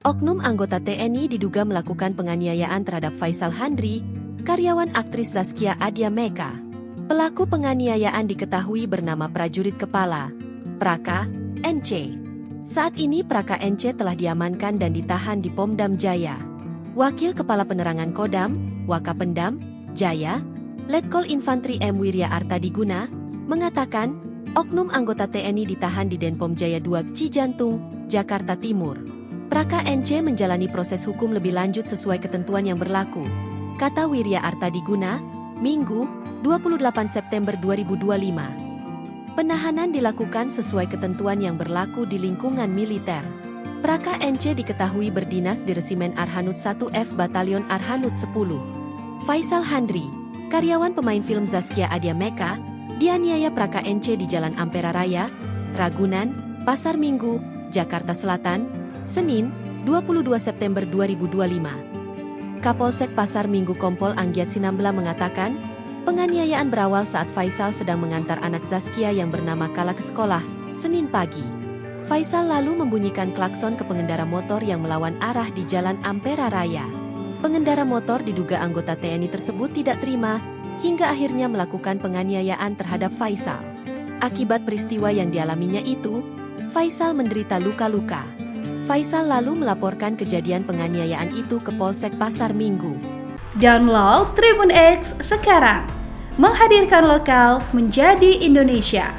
Oknum anggota TNI diduga melakukan penganiayaan terhadap Faisal Handri, karyawan aktris Zaskia Adya Meka. Pelaku penganiayaan diketahui bernama prajurit kepala, Praka, NC. Saat ini Praka NC telah diamankan dan ditahan di Pomdam Jaya. Wakil Kepala Penerangan Kodam, Wakapendam, Jaya, Letkol Infantri M. Wirya Artadiguna, mengatakan, oknum anggota TNI ditahan di Denpom Jaya 2 Cijantung, Jakarta Timur. Praka NC menjalani proses hukum lebih lanjut sesuai ketentuan yang berlaku, kata Wirya Artadiguna, Minggu, 28 September 2025. Penahanan dilakukan sesuai ketentuan yang berlaku di lingkungan militer. Praka NC diketahui berdinas di Resimen Arhanud 1F Batalion Arhanud 10. Faisal Handri, karyawan pemain film Zaskia Adya Meka, dianiaya Praka NC di Jalan Ampera Raya, Ragunan, Pasar Minggu, Jakarta Selatan, Senin, 22 September 2025. Kapolsek Pasar Minggu Kompol Anggiat Sinambela mengatakan, penganiayaan berawal saat Faisal sedang mengantar anak Zaskia yang bernama Kala ke sekolah, Senin pagi. Faisal lalu membunyikan klakson ke pengendara motor yang melawan arah di Jalan Ampera Raya. Pengendara motor diduga anggota TNI tersebut tidak terima, hingga akhirnya melakukan penganiayaan terhadap Faisal. Akibat peristiwa yang dialaminya itu, Faisal menderita luka-luka. Faisal lalu melaporkan kejadian penganiayaan itu ke Polsek Pasar Minggu. Download Tribun X sekarang, menghadirkan lokal menjadi Indonesia.